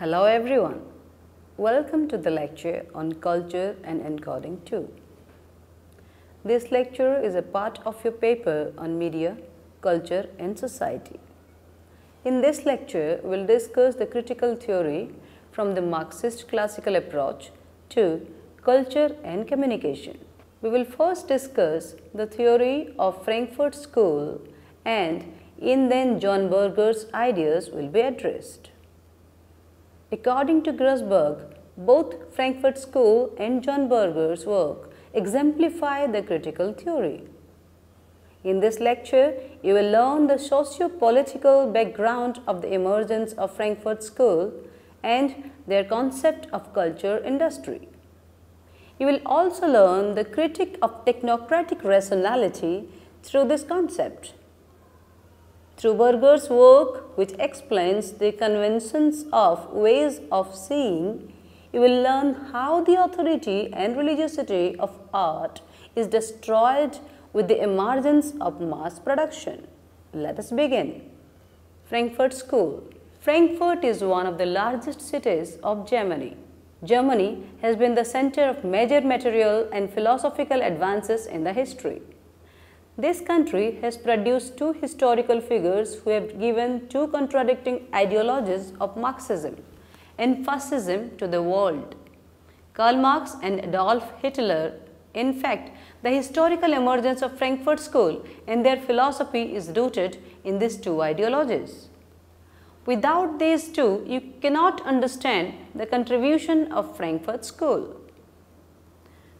Hello everyone. Welcome to the lecture on Culture and Encoding-2. This lecture is a part of your paper on Media, Culture and Society. In this lecture, we will discuss the critical theory from the Marxist classical approach to culture and communication. We will first discuss the theory of Frankfurt School, and in then John Berger's ideas will be addressed. According to Grossberg, both Frankfurt School and John Berger's work exemplify the critical theory. In this lecture, you will learn the socio-political background of the emergence of Frankfurt School and their concept of culture industry. You will also learn the critique of technocratic rationality through this concept. Through Berger's work, which explains the conventions of ways of seeing, you will learn how the authority and religiosity of art is destroyed with the emergence of mass production. Let us begin. Frankfurt School. Frankfurt is one of the largest cities of Germany. Germany has been the center of major material and philosophical advances in the history. This country has produced two historical figures who have given two contradicting ideologies of Marxism and Fascism to the world, Karl Marx and Adolf Hitler. In fact, the historical emergence of Frankfurt School and their philosophy is rooted in these two ideologies. Without these two, you cannot understand the contribution of Frankfurt School.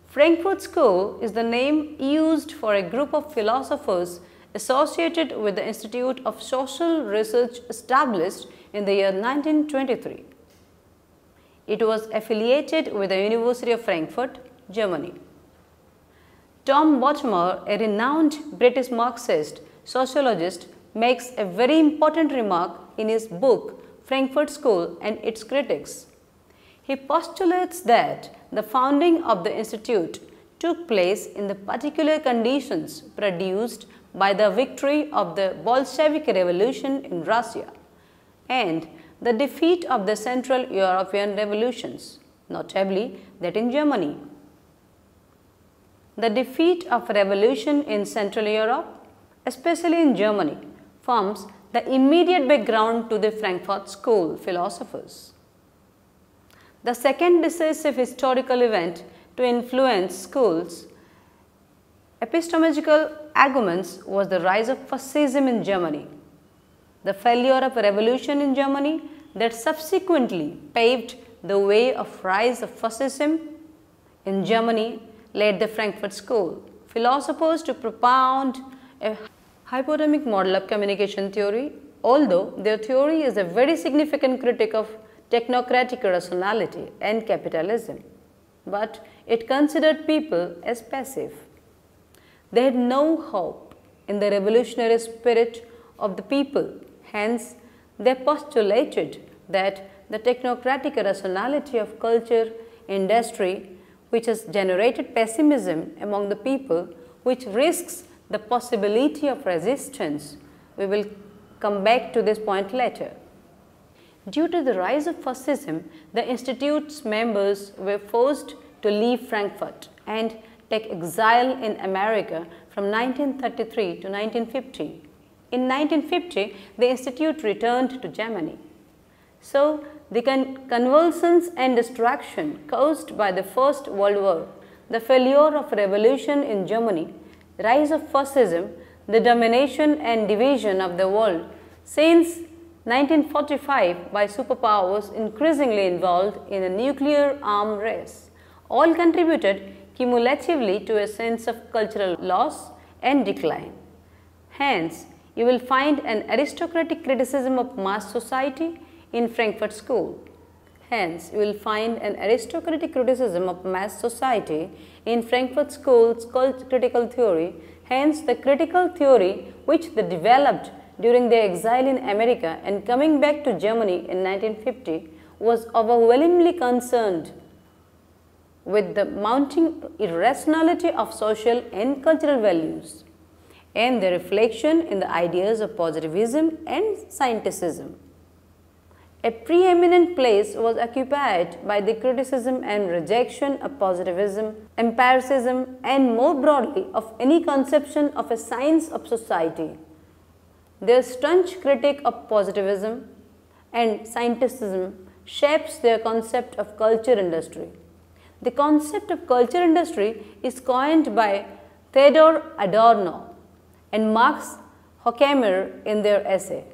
Frankfurt School is the name used for a group of philosophers associated with the Institute of Social Research established in the year 1923. It was affiliated with the University of Frankfurt, Germany. Tom Bottomer, a renowned British Marxist sociologist, makes a very important remark in his book Frankfurt School and its Critics. He postulates that the founding of the institute took place in the particular conditions produced by the victory of the Bolshevik Revolution in Russia and the defeat of the Central European revolutions, notably that in Germany. The defeat of revolution in Central Europe, especially in Germany, forms the immediate background to the Frankfurt School philosophers. The second decisive historical event to influence schools' epistemological arguments was the rise of Fascism in Germany. The failure of a revolution in Germany that subsequently paved the way of rise of Fascism in Germany led the Frankfurt School philosophers to propound a hypodermic model of communication theory, although their theory is a very significant critique of technocratic rationality and capitalism, but it considered people as passive. They had no hope in the revolutionary spirit of the people, hence they postulated that the technocratic rationality of culture industry, which has generated pessimism among the people, which risks the possibility of resistance. We will come back to this point later. Due to the rise of Fascism, the institute's members were forced to leave Frankfurt and take exile in America from 1933 to 1950. In 1950, the institute returned to Germany. So, the convulsions and destruction caused by the First World War, the failure of revolution in Germany, rise of Fascism, the domination and division of the world since 1945 by superpowers increasingly involved in a nuclear arm race, all contributed cumulatively to a sense of cultural loss and decline. Hence, you will find an aristocratic criticism of mass society in Frankfurt School. Hence, you will find an aristocratic criticism of mass society in Frankfurt School's critical theory. Hence, the critical theory which they developed during their exile in America and coming back to Germany in 1950 was overwhelmingly concerned with the mounting irrationality of social and cultural values and their reflection in the ideas of positivism and scienticism. A preeminent place was occupied by the criticism and rejection of positivism, empiricism, and more broadly of any conception of a science of society. Their staunch critique of positivism and scientificism shapes their concept of culture industry. The concept of culture industry is coined by Theodor Adorno and Max Horkheimer in their essay.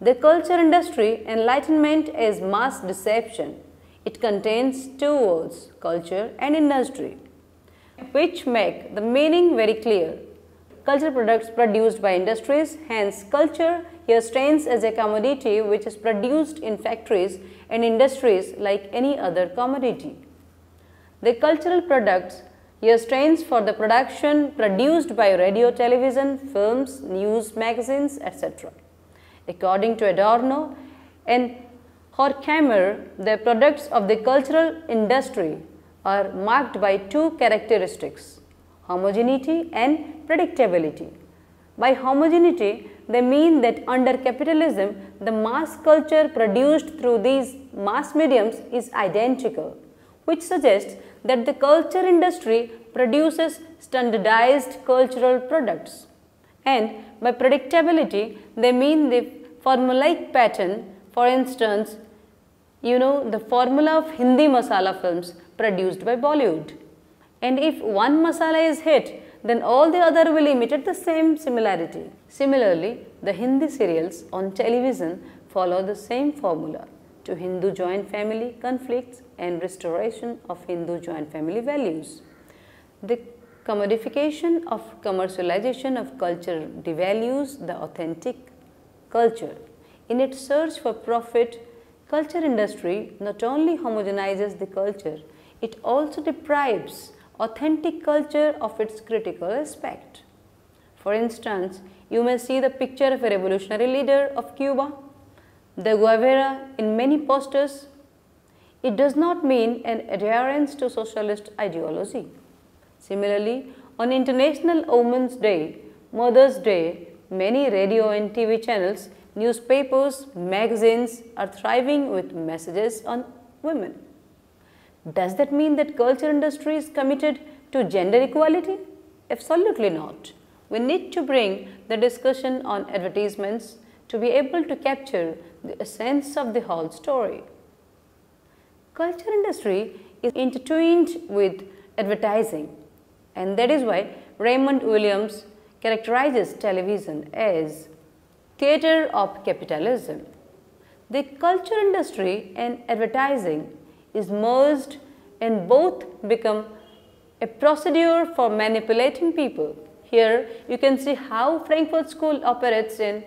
The culture industry, enlightenment is mass deception. It contains two words, culture and industry, which make the meaning very clear. Cultural products produced by industries, hence culture here stands as a commodity which is produced in factories and industries like any other commodity. The cultural products here stands for the production produced by radio, television, films, news, magazines, etc. According to Adorno and Horkheimer, the products of the cultural industry are marked by two characteristics, homogeneity and predictability. By homogeneity, they mean that under capitalism, the mass culture produced through these mass mediums is identical, which suggests that the culture industry produces standardized cultural products. And by predictability, they mean the formulaic pattern. For instance, the formula of Hindi masala films produced by Bollywood. And if one masala is hit, then all the other will imitate the same similarity. Similarly, the Hindi serials on television follow the same formula to Hindu joint family conflicts and restoration of Hindu joint family values. The commodification of commercialization of culture devalues the authentic culture. In its search for profit, culture industry not only homogenizes the culture, it also deprives authentic culture of its critical aspect. For instance, you may see the picture of a revolutionary leader of Cuba, the Guevara, in many posters. It does not mean an adherence to socialist ideology. Similarly, on International Women's Day, Mother's Day, many radio and TV channels, newspapers, magazines are thriving with messages on women. Does that mean that culture industry is committed to gender equality? Absolutely not. We need to bring the discussion on advertisements to be able to capture the essence of the whole story. Culture industry is intertwined with advertising, and that is why Raymond Williams characterizes television as theater of capitalism. The culture industry and advertising is merged and both become a procedure for manipulating people. Here you can see how Frankfurt School operates in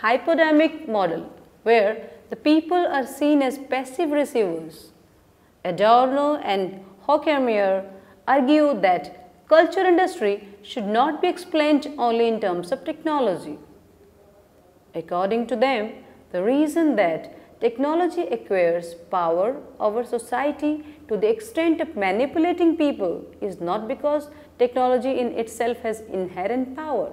hypodynamic model, where the people are seen as passive receivers. Adorno and Horkheimer argue that culture industry should not be explained only in terms of technology. According to them, the reason that technology acquires power over society to the extent of manipulating people is not because technology in itself has inherent power.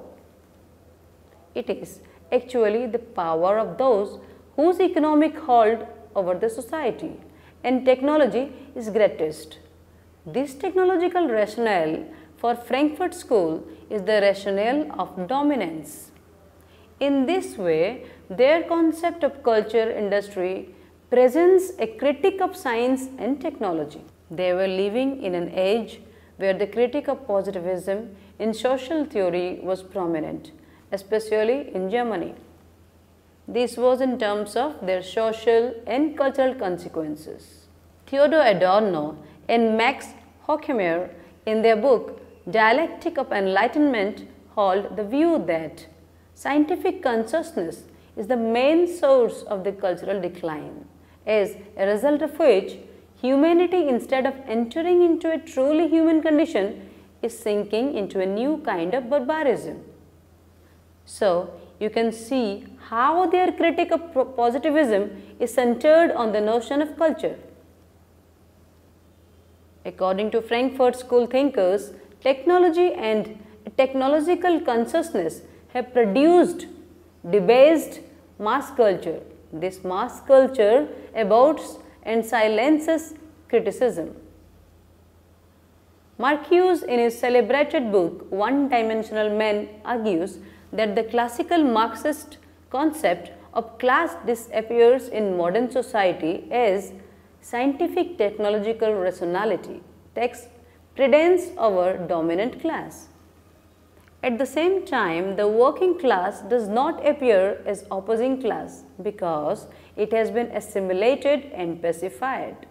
It is actually the power of those whose economic hold over the society, and technology is greatest. This technological rationale for Frankfurt School is the rationale of dominance. In this way, their concept of culture industry presents a critique of science and technology. They were living in an age where the critique of positivism in social theory was prominent, especially in Germany. This was in terms of their social and cultural consequences. Theodor Adorno and Max Horkheimer in their book Dialectic of Enlightenment hold the view that scientific consciousness is the main source of the cultural decline, as a result of which humanity, instead of entering into a truly human condition, is sinking into a new kind of barbarism. So, you can see how their critique of positivism is centered on the notion of culture. According to Frankfurt School thinkers, technology and technological consciousness have produced debased mass culture. This mass culture abhors and silences criticism. Marcuse, in his celebrated book One-Dimensional Men, argues that the classical Marxist concept of class disappears in modern society as scientific technological rationality takes precedence over dominant class. At the same time, the working class does not appear as opposing class because it has been assimilated and pacified.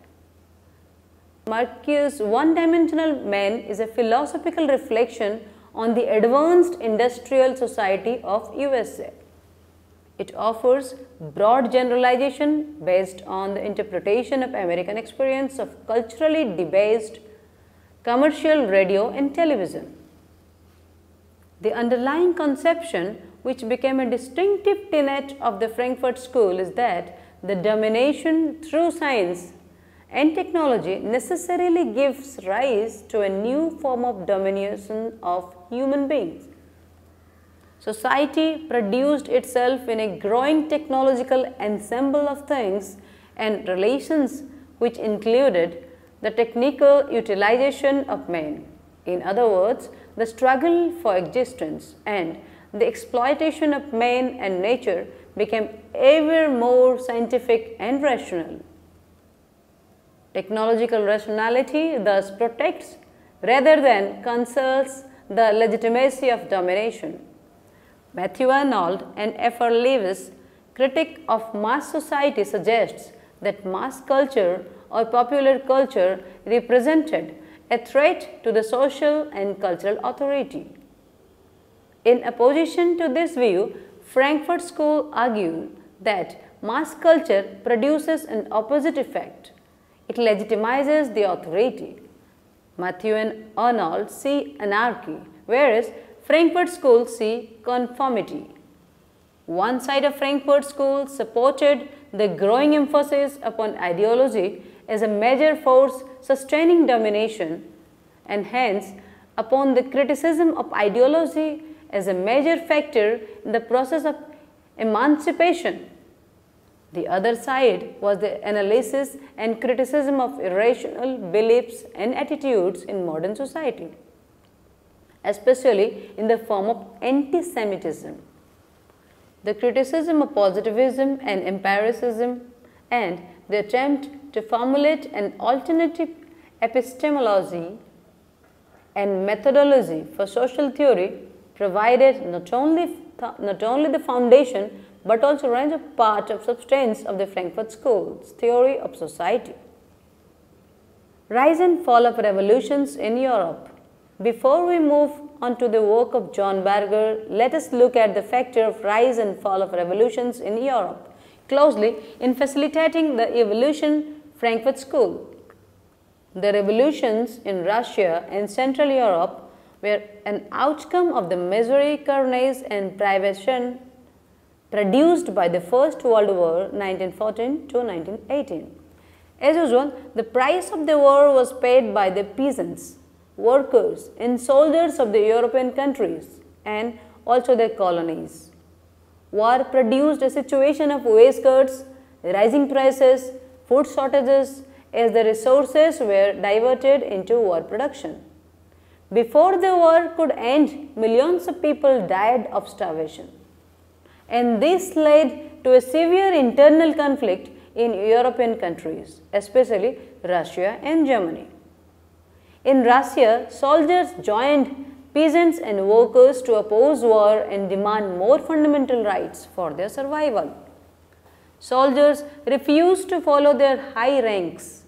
Marcuse's One-Dimensional Men is a philosophical reflection on the advanced industrial society of USA. It offers broad generalization based on the interpretation of American experience of culturally debased commercial radio and television. The underlying conception, which became a distinctive tenet of the Frankfurt School, is that the domination through science and technology necessarily gives rise to a new form of domination of human beings. Society produced itself in a growing technological ensemble of things and relations which included the technical utilization of men. In other words, the struggle for existence and the exploitation of man and nature became ever more scientific and rational. Technological rationality thus protects rather than conceals the legitimacy of domination. Matthew Arnold, an F.R. Lewis critic of mass society, suggests that mass culture or popular culture represented a threat to the social and cultural authority. In opposition to this view, Frankfurt School argued that mass culture produces an opposite effect. It legitimizes the authority. Matthew and Arnold see anarchy, whereas Frankfurt School see conformity. One side of Frankfurt School supported the growing emphasis upon ideology as a major force sustaining domination, and hence upon the criticism of ideology as a major factor in the process of emancipation. The other side was the analysis and criticism of irrational beliefs and attitudes in modern society, especially in the form of anti-Semitism. The criticism of positivism and empiricism and the attempt to formulate an alternative epistemology and methodology for social theory provided not only the foundation but also range of part of substance of the Frankfurt School's theory of society. Rise and fall of revolutions in Europe. Before we move on to the work of John Berger, let us look at the factor of rise and fall of revolutions in Europe closely in facilitating the evolution Frankfurt School. The revolutions in Russia and Central Europe were an outcome of the misery, carnage and privation produced by the First World War 1914 to 1918. As usual, the price of the war was paid by the peasants, workers and soldiers of the European countries and also their colonies. War produced a situation of wage cuts, rising prices, food shortages as the resources were diverted into war production. Before the war could end, millions of people died of starvation. And this led to a severe internal conflict in European countries, especially Russia and Germany. In Russia, soldiers joined peasants and workers to oppose war and demand more fundamental rights for their survival. Soldiers refused to follow their high ranks.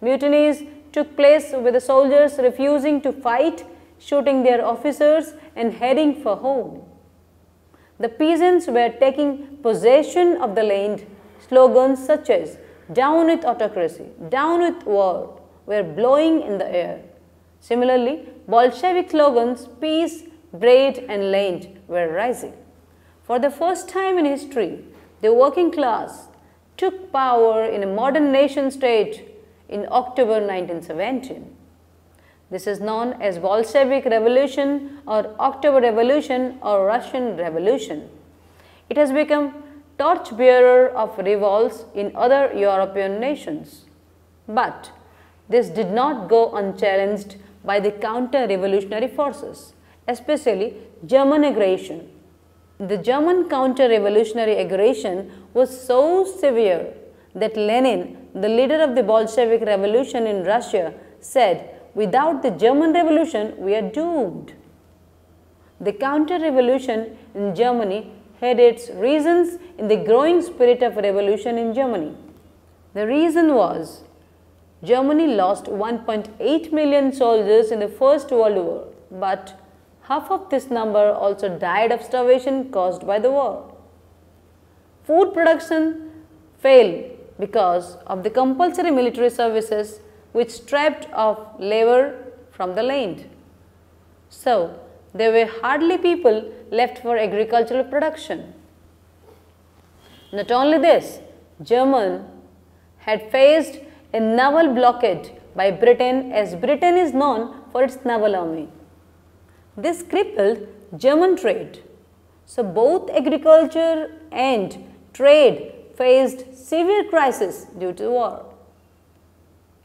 Mutinies took place with the soldiers refusing to fight, shooting their officers and heading for home. The peasants were taking possession of the land. Slogans such as "Down with autocracy," "Down with war" were blowing in the air. Similarly, Bolshevik slogans "Peace, Bread and Land" were rising. For the first time in history, the working class took power in a modern nation state in October 1917. This is known as Bolshevik Revolution or October Revolution or Russian Revolution. It has become torchbearer of revolts in other European nations. But this did not go unchallenged by the counter-revolutionary forces, especially German aggression. The German counter-revolutionary aggression was so severe that Lenin, the leader of the Bolshevik revolution in Russia, said, "Without the German revolution, we are doomed." The counter-revolution in Germany had its reasons in the growing spirit of revolution in Germany. The reason was Germany lost 1.8 million soldiers in the First World War, but half of this number also died of starvation caused by the war. Food production failed because of the compulsory military services which stripped off labor from the land. So, there were hardly people left for agricultural production. Not only this, Germany had faced a naval blockade by Britain, as Britain is known for its naval army. This crippled German trade. So both agriculture and trade faced severe crisis due to war.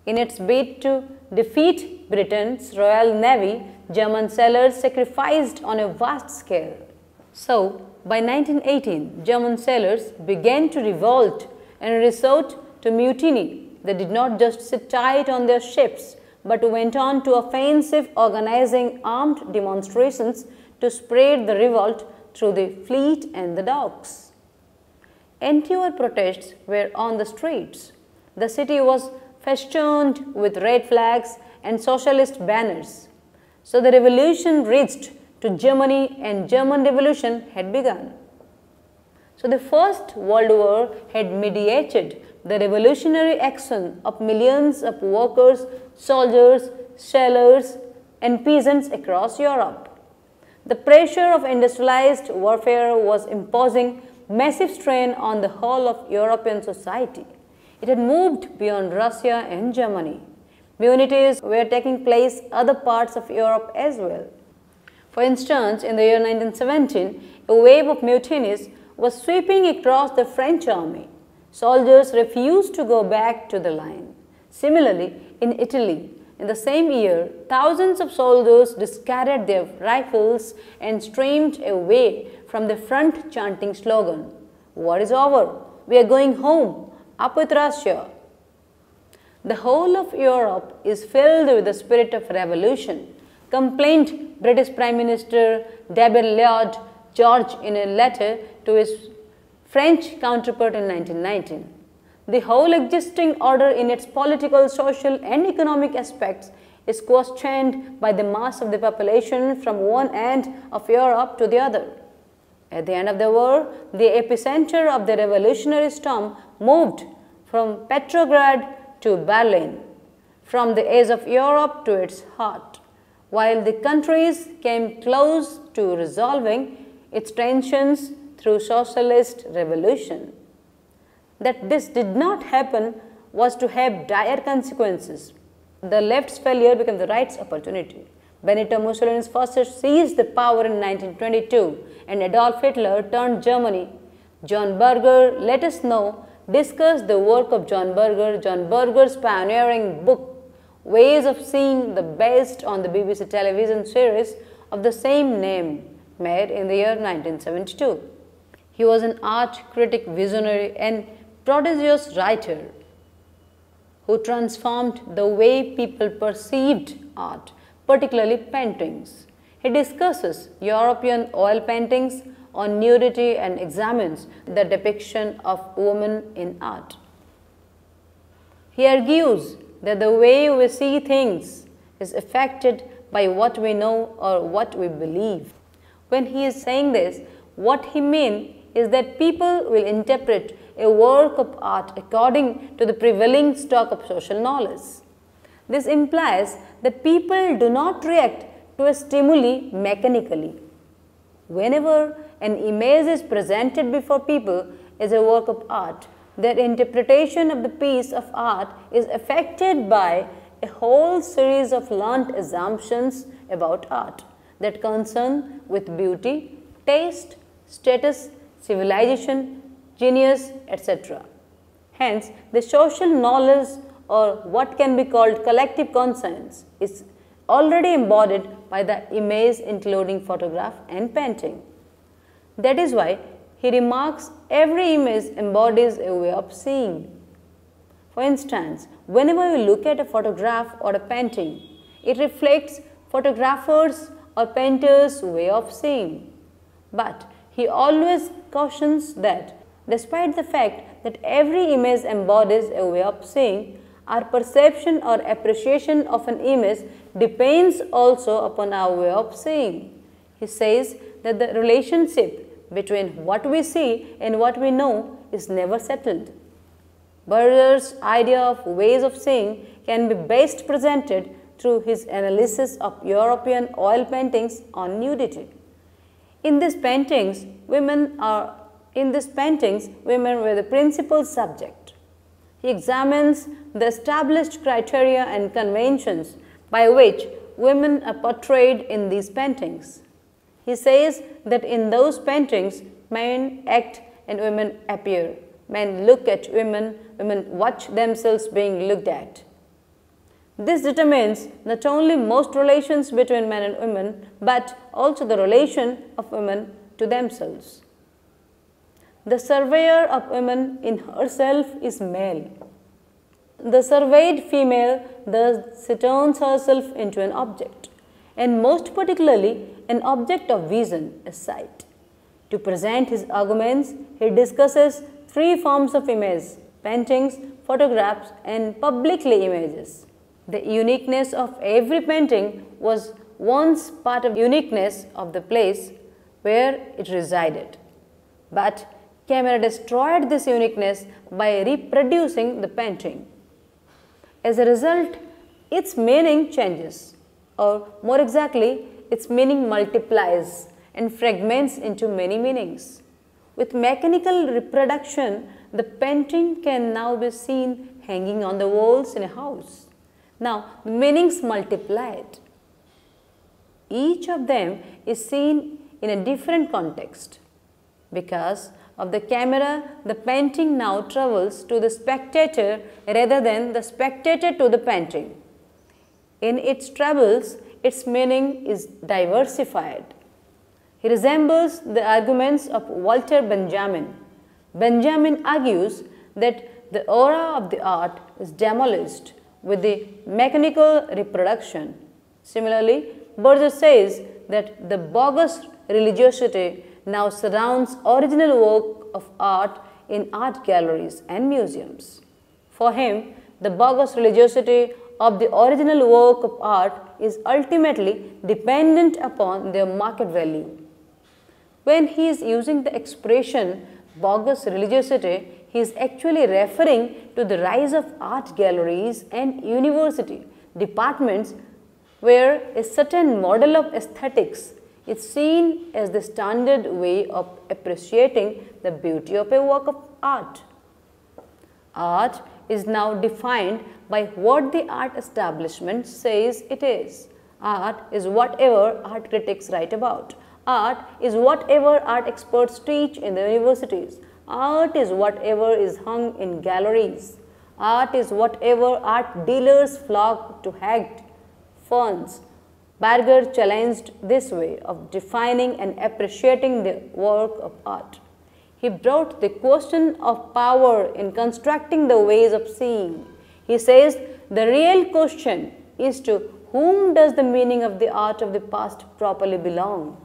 In its bid to defeat Britain's Royal Navy, German sailors sacrificed on a vast scale. So, by 1918, German sailors began to revolt and resort to mutiny. They did not just sit tight on their ships, but went on to offensive, organizing armed demonstrations to spread the revolt through the fleet and the docks. Anti-war protests were on the streets. The city was festooned with red flags and socialist banners. So the revolution reached to Germany and German Revolution had begun. So the First World War had mediated the revolutionary action of millions of workers, soldiers, sailors and peasants across Europe. The pressure of industrialized warfare was imposing massive strain on the whole of European society. It had moved beyond Russia and Germany. Mutinies were taking place in other parts of Europe as well. For instance, in the year 1917, a wave of mutinies was sweeping across the French army. Soldiers refused to go back to the line. Similarly, in Italy, in the same year, thousands of soldiers discarded their rifles and streamed away from the front chanting slogan, "War is over, we are going home, up with Russia." The whole of Europe is filled with the spirit of revolution, complained British Prime Minister David Lloyd George in a letter to his French counterpart in 1919. The whole existing order in its political, social and economic aspects is questioned by the mass of the population from one end of Europe to the other. At the end of the war, the epicenter of the revolutionary storm moved from Petrograd to Berlin, from the edge of Europe to its heart, while the countries came close to resolving its tensions through socialist revolution. That this did not happen was to have dire consequences. The left's failure became the right's opportunity. Benito Mussolini's fascists seized the power in 1922 and Adolf Hitler turned Germany. John Berger, let us know, discussed the work of John Berger. John Berger's pioneering book, Ways of Seeing, the based on the BBC television series of the same name, made in the year 1972. He was an art critic, visionary and prodigious writer who transformed the way people perceived art, particularly paintings. He discusses European oil paintings on nudity and examines the depiction of women in art. He argues that the way we see things is affected by what we know or what we believe. When he is saying this, what he means is that people will interpret a work of art according to the prevailing stock of social knowledge. This implies that people do not react to a stimuli mechanically. Whenever an image is presented before people as a work of art, their interpretation of the piece of art is affected by a whole series of learned assumptions about art that concern with beauty, taste, status, civilization, genius, etc. Hence, the social knowledge, or what can be called collective conscience, is already embodied by the image, including photograph and painting. That is why he remarks every image embodies a way of seeing. For instance, whenever we look at a photograph or a painting, it reflects photographers or painters' way of seeing. But he always cautions that despite the fact that every image embodies a way of seeing, our perception or appreciation of an image depends also upon our way of seeing. He says that the relationship between what we see and what we know is never settled. Berger's idea of ways of seeing can be best presented through his analysis of European oil paintings on nudity. In these paintings, women were the principal subject. He examines the established criteria and conventions by which women are portrayed in these paintings. He says that in those paintings, men act and women appear. Men look at women, women watch themselves being looked at. This determines not only most relations between men and women, but also the relation of women to themselves. The surveyor of women in herself is male. The surveyed female thus turns herself into an object, and most particularly an object of vision, a sight. To present his arguments, he discusses three forms of image: paintings, photographs, and publicly images. The uniqueness of every painting was once part of the uniqueness of the place where it resided. But camera destroyed this uniqueness by reproducing the painting. As a result, its meaning changes, or more exactly, its meaning multiplies and fragments into many meanings. With mechanical reproduction, the painting can now be seen hanging on the walls in a house. Now, the meanings multiplied. Each of them is seen in a different context. Because of the camera, the painting now travels to the spectator rather than the spectator to the painting. In its travels, its meaning is diversified. He resembles the arguments of Walter Benjamin. Benjamin argues that the aura of the art is demolished with the mechanical reproduction. Similarly, Berger says that the bogus religiosity now surrounds original work of art in art galleries and museums. For him, the bogus religiosity of the original work of art is ultimately dependent upon their market value. When he is using the expression bogus religiosity, he is actually referring to the rise of art galleries and university departments where a certain model of aesthetics is seen as the standard way of appreciating the beauty of a work of art. Art is now defined by what the art establishment says it is. Art is whatever art critics write about. Art is whatever art experts teach in the universities. Art is whatever is hung in galleries. Art is whatever art dealers flock to hagg funds. Berger challenged this way of defining and appreciating the work of art. He brought the question of power in constructing the ways of seeing. He says the real question is to whom does the meaning of the art of the past properly belong?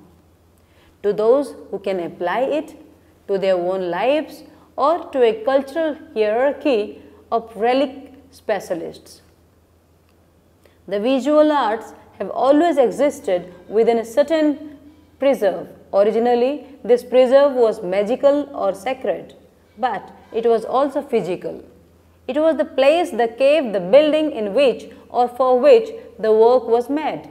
To those who can apply it to their own lives, or to a cultural hierarchy of relic specialists. The visual arts have always existed within a certain preserve. Originally, this preserve was magical or sacred, but it was also physical. It was the place, the cave, the building in which or for which the work was made.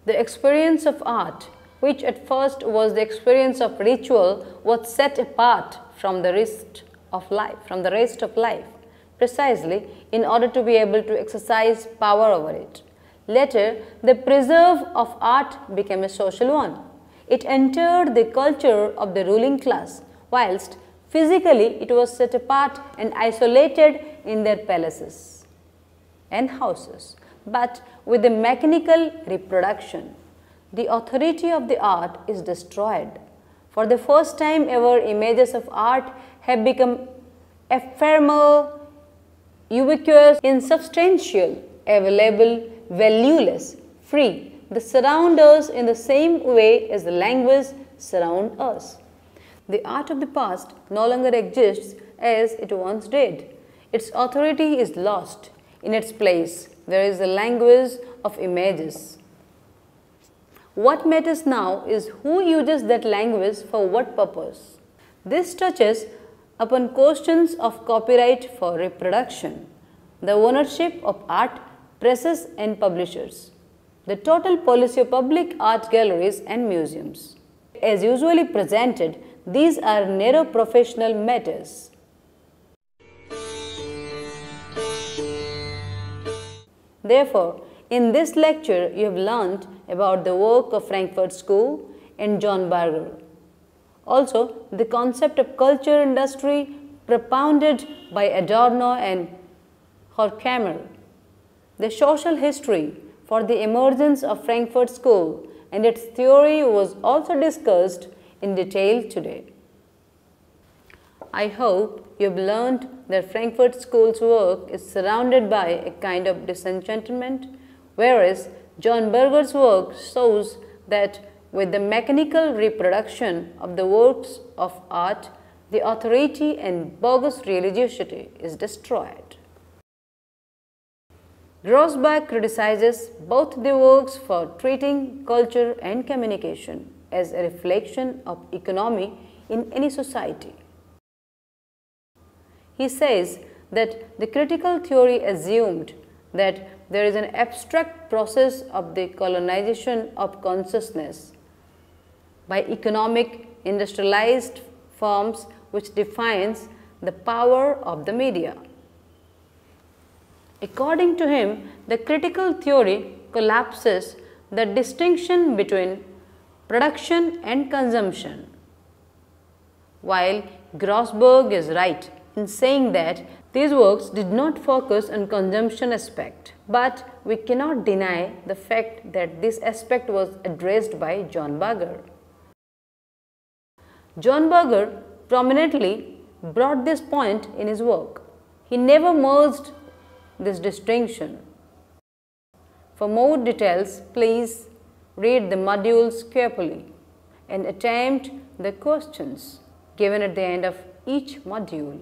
The experience of art, which at first was the experience of ritual, was set apart from the rest of life, precisely in order to be able to exercise power over it. Later, the preserve of art became a social one. It entered the culture of the ruling class, whilst Physically, it was set apart and isolated in their palaces and houses. But with the mechanical reproduction, the authority of the art is destroyed. For the first time ever, images of art have become ephemeral, ubiquitous, insubstantial, available, valueless, free. They surround us in the same way as the language surrounds us. The art of the past no longer exists as it once did. Its authority is lost. In its place, there is the language of images. What matters now is who uses that language for what purpose. This touches upon questions of copyright for reproduction, the ownership of art, presses and publishers, the total policy of public art galleries and museums. As usually presented, these are narrow professional matters. Therefore, in this lecture, you have learnt about the work of Frankfurt School and John Berger. Also, the concept of culture industry propounded by Adorno and Horkheimer. The social history for the emergence of Frankfurt School and its theory was also discussed in detail today. I hope you have learned that Frankfurt School's work is surrounded by a kind of disenchantment, whereas John Berger's work shows that with the mechanical reproduction of the works of art, the authority and bogus religiosity is destroyed. Grossberg criticizes both the works for treating culture and communication as a reflection of economy in any society. He says that the critical theory assumed that there is an abstract process of the colonization of consciousness by economic industrialized forms which defines the power of the media. According to him, the critical theory collapses the distinction between production and consumption, while Grossberg is right in saying that these works did not focus on consumption aspect, but we cannot deny the fact that this aspect was addressed by John Berger. John Berger prominently brought this point in his work. He never merged this distinction. For more details, please read the modules carefully and attempt the questions given at the end of each module.